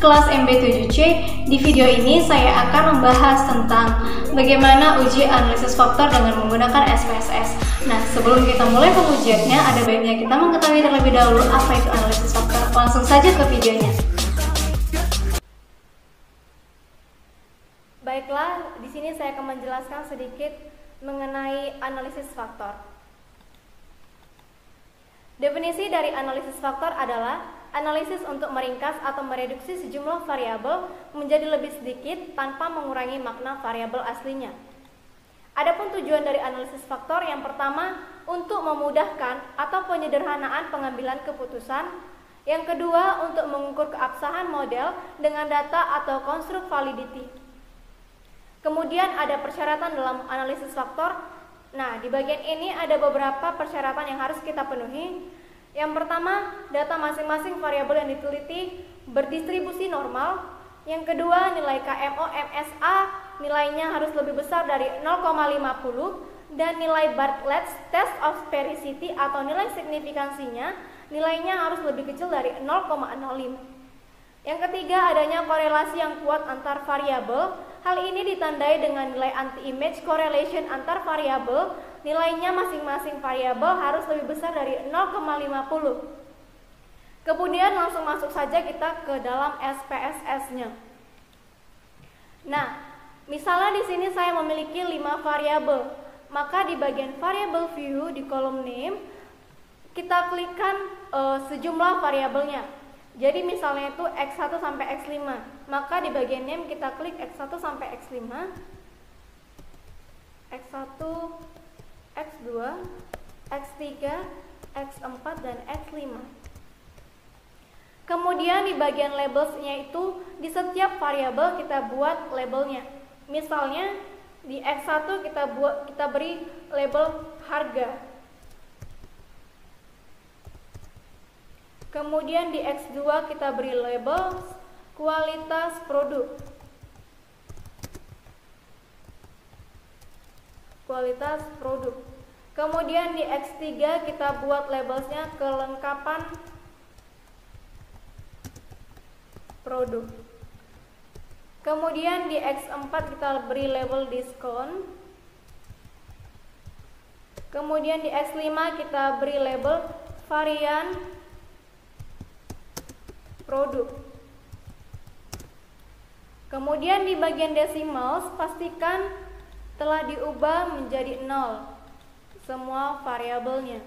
kelas MB7C. Di video ini saya akan membahas tentang bagaimana uji analisis faktor dengan menggunakan SPSS. Nah, sebelum kita mulai pengujiannya, ada baiknya kita mengetahui terlebih dahulu apa itu analisis faktor. Langsung saja ke videonya. Baiklah, di sini saya akan menjelaskan sedikit mengenai analisis faktor. Definisi dari analisis faktor adalah analisis untuk meringkas atau mereduksi sejumlah variabel menjadi lebih sedikit tanpa mengurangi makna variabel aslinya. Adapun tujuan dari analisis faktor yang pertama untuk memudahkan atau penyederhanaan pengambilan keputusan, yang kedua untuk mengukur keabsahan model dengan data atau konstruk validity. Kemudian ada persyaratan dalam analisis faktor. Nah, di bagian ini ada beberapa persyaratan yang harus kita penuhi. Yang pertama, data masing-masing variabel yang diteliti berdistribusi normal. Yang kedua, nilai KMO MSA nilainya harus lebih besar dari 0,50 dan nilai Bartlett's Test of Sphericity atau nilai signifikansinya nilainya harus lebih kecil dari 0,05. Yang ketiga, adanya korelasi yang kuat antar variabel. Hal ini ditandai dengan nilai anti-image correlation antar variabel. Nilainya masing-masing variabel harus lebih besar dari 0,50. Kemudian langsung masuk saja kita ke dalam SPSS-nya. Nah, misalnya di sini saya memiliki 5 variabel. Maka di bagian variable view di kolom name kita klikkan sejumlah variabelnya. Jadi misalnya itu X1 sampai X5. Maka di bagian name kita klik X1 sampai X5. X1, X2, X3, X4, dan X5. Kemudian di bagian labelsnya itu di setiap variabel kita buat labelnya. Misalnya di X1 kita beri label harga. Kemudian di X2 kita beri label kualitas produk. Kualitas produk. Kemudian di X3 kita buat labelsnya kelengkapan produk. Kemudian di X4 kita beri label diskon. Kemudian di X5 kita beri label varian produk. Kemudian di bagian decimals pastikan telah diubah menjadi 0 semua variabelnya.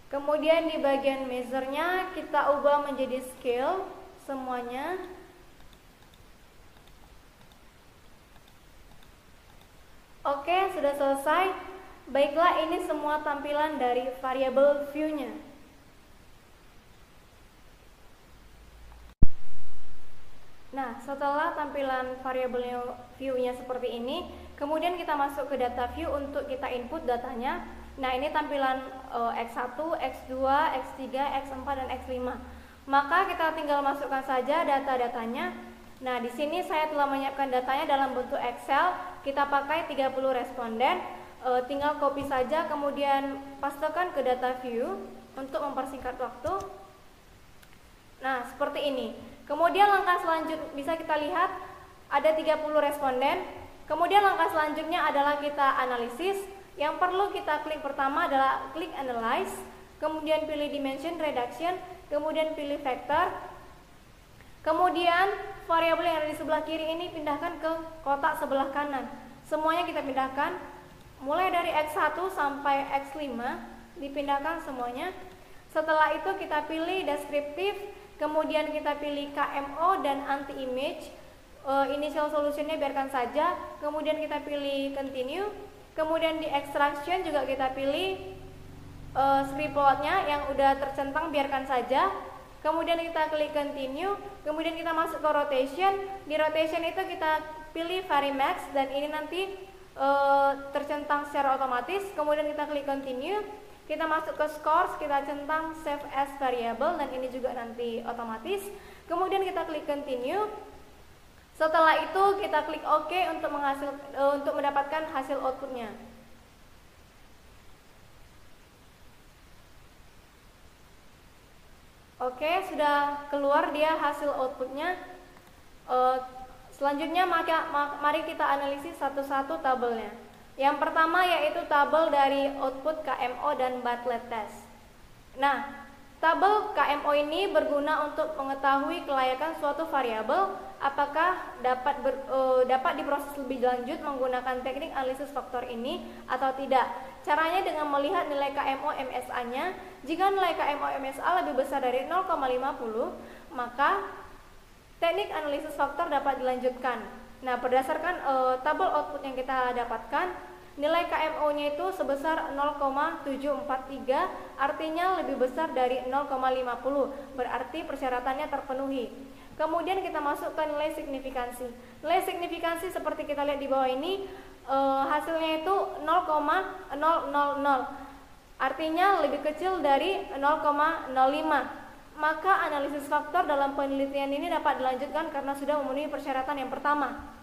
Kemudian di bagian measure-nya kita ubah menjadi scale semuanya. Oke, sudah selesai. Baiklah, ini semua tampilan dari variable view-nya. Nah, setelah tampilan variable view-nya seperti ini, kemudian kita masuk ke data view untuk kita input datanya. Nah, ini tampilan X1, X2, X3, X4, dan X5. Maka kita tinggal masukkan saja data-datanya. Nah, di sini saya telah menyiapkan datanya dalam bentuk Excel. Kita pakai 30 responden. Tinggal copy saja, kemudian pastekan ke data view untuk mempersingkat waktu. Nah, seperti ini. Kemudian langkah selanjutnya bisa kita lihat ada 30 responden. Kemudian langkah selanjutnya adalah kita analisis. Yang perlu kita klik pertama adalah klik analyze, kemudian pilih dimension reduction, kemudian pilih vector. Kemudian variabel yang ada di sebelah kiri ini pindahkan ke kotak sebelah kanan. Semuanya kita pindahkan, mulai dari X1 sampai X5 dipindahkan semuanya. Setelah itu kita pilih deskriptif, kemudian kita pilih KMO dan anti-image. Initial solutionnya biarkan saja. Kemudian kita pilih continue. Kemudian di extraction juga kita pilih strip plotnya yang udah tercentang, biarkan saja. Kemudian kita klik continue. Kemudian kita masuk ke rotation. Di rotation itu kita pilih varimax dan ini nanti tercentang secara otomatis. Kemudian kita klik continue. Kita masuk ke scores, kita centang save as variable dan ini juga nanti otomatis. Kemudian kita klik continue. Setelah itu kita klik OK untuk mendapatkan hasil outputnya. Oke, sudah keluar dia hasil outputnya. Selanjutnya mari kita analisis satu-satu tabelnya. Yang pertama yaitu tabel dari output KMO dan Bartlett test. Nah, tabel KMO ini berguna untuk mengetahui kelayakan suatu variabel apakah dapat diproses lebih lanjut menggunakan teknik analisis faktor ini atau tidak. Caranya dengan melihat nilai KMO MSA-nya. Jika nilai KMO MSA lebih besar dari 0,50, maka teknik analisis faktor dapat dilanjutkan. Nah, berdasarkan tabel output yang kita dapatkan, nilai KMO-nya itu sebesar 0,743, artinya lebih besar dari 0,50, berarti persyaratannya terpenuhi. Kemudian kita masuk ke nilai signifikansi. Nilai signifikansi seperti kita lihat di bawah ini, hasilnya itu 0,000, artinya lebih kecil dari 0,05. Maka analisis faktor dalam penelitian ini dapat dilanjutkan karena sudah memenuhi persyaratan yang pertama.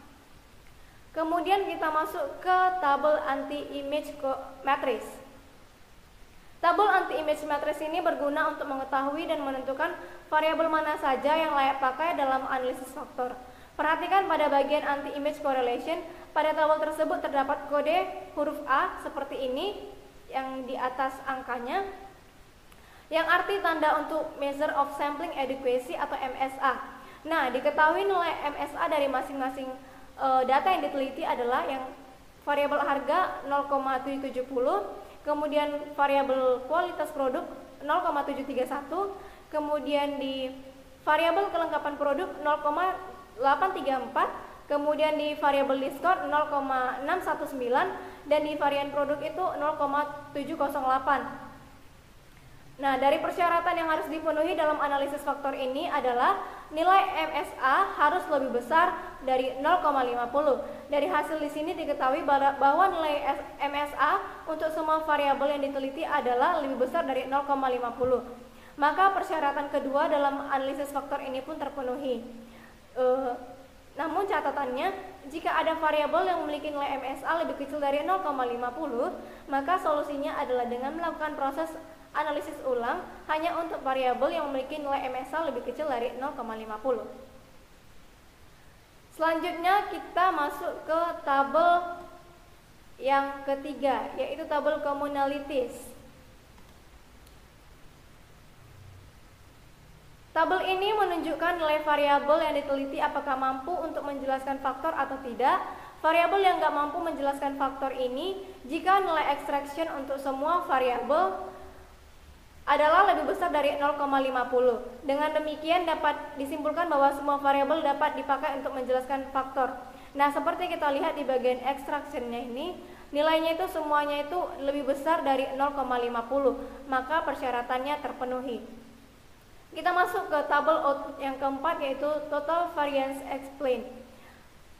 Kemudian kita masuk ke tabel anti-image matrix. Tabel anti-image matrix ini berguna untuk mengetahui dan menentukan variabel mana saja yang layak pakai dalam analisis faktor. Perhatikan pada bagian anti-image correlation. Pada tabel tersebut terdapat kode huruf A seperti ini yang di atas angkanya, yang arti tanda untuk measure of sampling adequacy atau MSA. Nah, diketahui nilai MSA dari masing-masing data yang diteliti adalah yang variabel harga 0,770, kemudian variabel kualitas produk 0,731, kemudian di variabel kelengkapan produk 0,834, kemudian di variabel diskon 0,619, dan di varian produk itu 0,708. Nah, dari persyaratan yang harus dipenuhi dalam analisis faktor ini adalah nilai MSA harus lebih besar dari 0,50. Dari hasil di sini diketahui bahwa nilai MSA untuk semua variabel yang diteliti adalah lebih besar dari 0,50. Maka persyaratan kedua dalam analisis faktor ini pun terpenuhi. Namun catatannya, jika ada variabel yang memiliki nilai MSA lebih kecil dari 0,50, maka solusinya adalah dengan melakukan proses analisis ulang hanya untuk variabel yang memiliki nilai MSA lebih kecil dari 0,50. Selanjutnya kita masuk ke tabel yang ketiga, yaitu tabel commonalities. Tabel ini menunjukkan nilai variabel yang diteliti apakah mampu untuk menjelaskan faktor atau tidak. Variabel yang nggak mampu menjelaskan faktor ini jika nilai extraction untuk semua variabel adalah lebih besar dari 0,50. Dengan demikian dapat disimpulkan bahwa semua variabel dapat dipakai untuk menjelaskan faktor. Nah, seperti kita lihat di bagian extraction-nya ini, nilainya itu semuanya itu lebih besar dari 0,50, maka persyaratannya terpenuhi. Kita masuk ke tabel output yang keempat, yaitu total variance explained,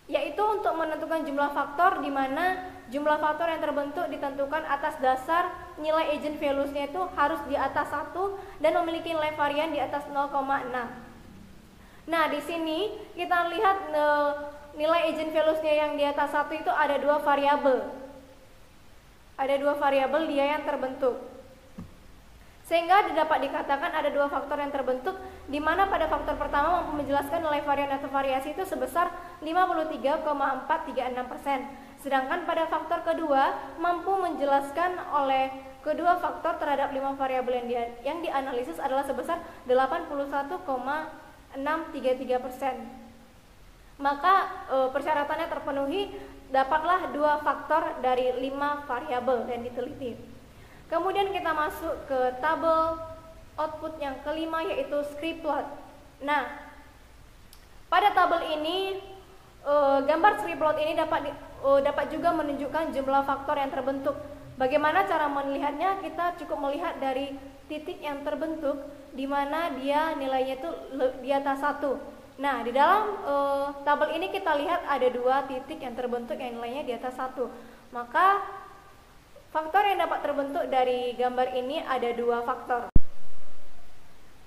yaitu untuk menentukan jumlah faktor di mana jumlah faktor yang terbentuk ditentukan atas dasar nilai agent values-nya itu harus di atas 1 dan memiliki nilai varian di atas 0,6. Nah, di sini kita lihat nilai agent values-nya yang di atas 1 itu ada dua variabel. Ada dua variabel dia yang terbentuk. Sehingga dapat dikatakan ada dua faktor yang terbentuk, di mana pada faktor pertama mampu menjelaskan nilai varian atau variasi itu sebesar 53,436%. Sedangkan pada faktor kedua mampu menjelaskan oleh kedua faktor terhadap 5 variabel yang dianalisis adalah sebesar 81,633%. Maka persyaratannya terpenuhi, dapatlah dua faktor dari 5 variabel yang diteliti. Kemudian kita masuk ke tabel output yang kelima, yaitu script plot. Nah, pada tabel ini gambar script plot ini dapat juga menunjukkan jumlah faktor yang terbentuk. Bagaimana cara melihatnya? Kita cukup melihat dari titik yang terbentuk di mana dia nilainya itu di atas 1. Nah, di dalam tabel ini kita lihat ada dua titik yang terbentuk yang nilainya di atas 1. Maka faktor yang dapat terbentuk dari gambar ini ada dua faktor.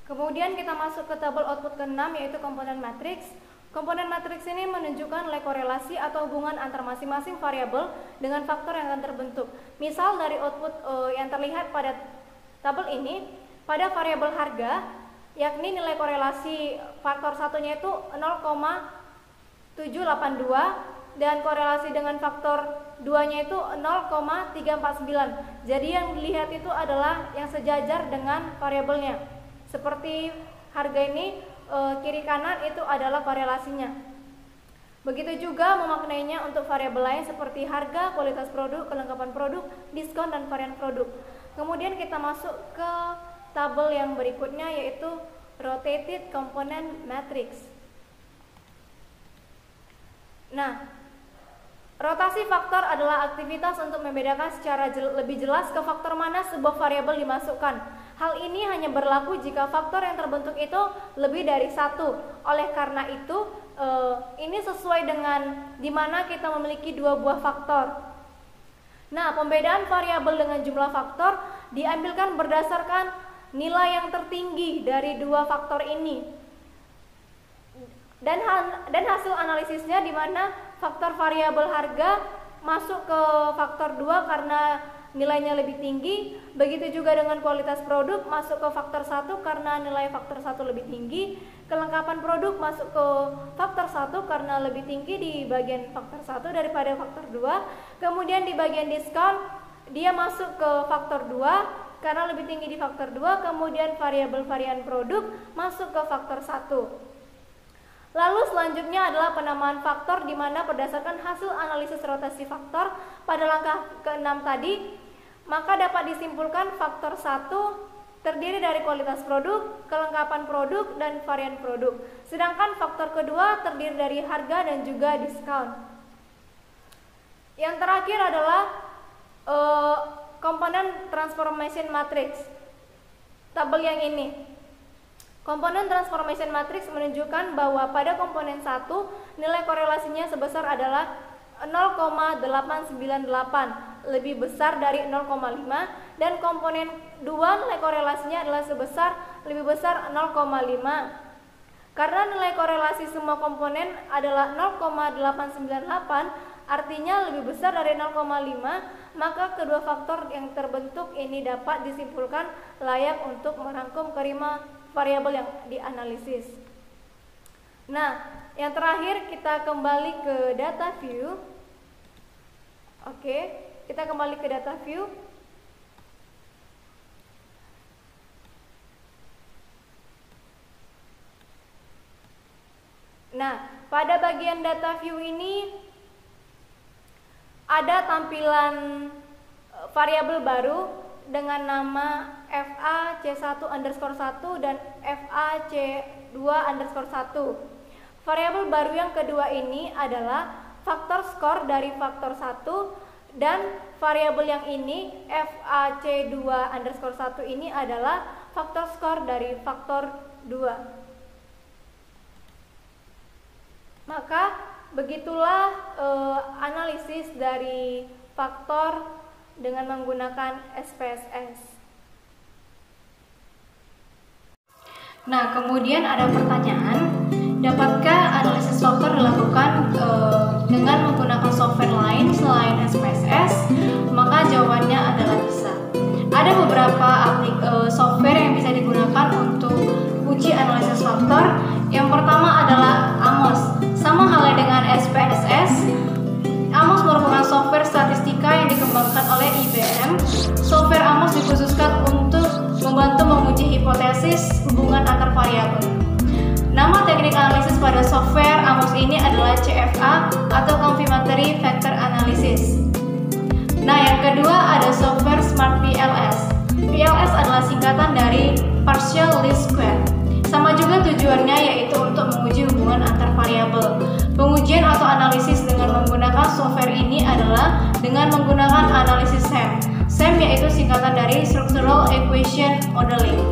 Kemudian kita masuk ke tabel output ke-6, yaitu komponen matriks. Komponen matriks ini menunjukkan nilai korelasi atau hubungan antar masing-masing variabel dengan faktor yang akan terbentuk. Misal dari output yang terlihat pada tabel ini, pada variabel harga, yakni nilai korelasi faktor satunya itu 0,782 dan korelasi dengan faktor 2-nya itu 0,349. Jadi yang dilihat itu adalah yang sejajar dengan variabelnya. Seperti harga ini kiri kanan itu adalah korelasinya. Begitu juga memaknainya untuk variabel lain seperti harga, kualitas produk, kelengkapan produk, diskon, dan varian produk. Kemudian kita masuk ke tabel yang berikutnya, yaitu Rotated Component Matrix. Nah, rotasi faktor adalah aktivitas untuk membedakan secara lebih jelas ke faktor mana sebuah variabel dimasukkan. Hal ini hanya berlaku jika faktor yang terbentuk itu lebih dari satu. Oleh karena itu, ini sesuai dengan di mana kita memiliki dua buah faktor. Nah, pembedaan variabel dengan jumlah faktor diambilkan berdasarkan nilai yang tertinggi dari dua faktor ini. Dan hasil analisisnya di mana faktor variabel harga masuk ke faktor 2 karena nilainya lebih tinggi. Begitu juga dengan kualitas produk masuk ke faktor 1 karena nilai faktor 1 lebih tinggi. Kelengkapan produk masuk ke faktor 1 karena lebih tinggi di bagian faktor 1 daripada faktor 2. Kemudian di bagian diskon dia masuk ke faktor 2 karena lebih tinggi di faktor 2. Kemudian variabel varian produk masuk ke faktor 1. Lalu selanjutnya adalah penamaan faktor, di mana berdasarkan hasil analisis rotasi faktor pada langkah ke-6 tadi, maka dapat disimpulkan faktor 1 terdiri dari kualitas produk, kelengkapan produk, dan varian produk. Sedangkan faktor kedua terdiri dari harga dan juga diskon. Yang terakhir adalah komponen transformation matrix. Tabel yang ini. Komponen transformation matrix menunjukkan bahwa pada komponen 1 nilai korelasinya sebesar adalah 0,898, lebih besar dari 0,5, dan komponen 2 nilai korelasinya adalah lebih besar 0,5. Karena nilai korelasi semua komponen adalah 0,898, artinya lebih besar dari 0,5, maka kedua faktor yang terbentuk ini dapat disimpulkan layak untuk merangkum kelima variabel yang dianalisis. Nah, yang terakhir kita kembali ke data view. Oke, kita kembali ke data view. Nah, pada bagian data view ini ada tampilan variabel baru dengan nama FAC1_1 dan FAC2_1. Variabel baru yang kedua ini adalah faktor skor dari faktor 1, dan variabel yang ini FAC2_1 ini adalah faktor skor dari faktor 2. Maka begitulah analisis dari faktor dengan menggunakan SPSS. Nah, kemudian ada pertanyaan, dapatkah analisis faktor dilakukan dengan menggunakan software lain selain SPSS? Maka jawabannya adalah bisa. Ada beberapa software yang bisa digunakan untuk uji analisis faktor. Yang pertama adalah AMOS. Sama halnya dengan SPSS, AMOS merupakan software statistika yang dikembangkan oleh IBM. Software AMOS dikhususkan untuk membantu menguji hipotesis hubungan antar variabel. Nama teknik analisis pada software AMOS ini adalah CFA atau Confirmatory Factor Analysis. Nah, yang kedua ada software Smart PLS. PLS adalah singkatan dari Partial Least Square. Sama juga tujuannya yaitu untuk menguji hubungan antar variabel. Pengujian atau analisis dengan menggunakan software ini adalah dengan menggunakan analisis SEM. SEM yaitu singkatan dari Structural Equation Modeling.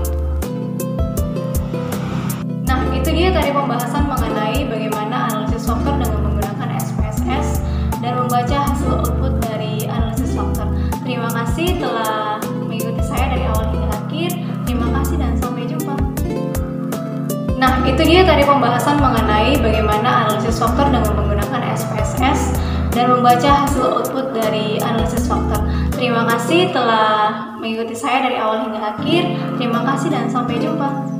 Nah, itu dia tadi pembahasan mengenai bagaimana analisis faktor dengan menggunakan SPSS dan membaca hasil output dari analisis faktor. Terima kasih telah mengikuti saya dari awal hingga akhir. Terima kasih dan sampai jumpa. Nah, itu dia tadi pembahasan mengenai bagaimana analisis faktor dengan menggunakan SPSS dan membaca hasil output dari analisis faktor. Terima kasih telah mengikuti saya dari awal hingga akhir. Terima kasih dan sampai jumpa.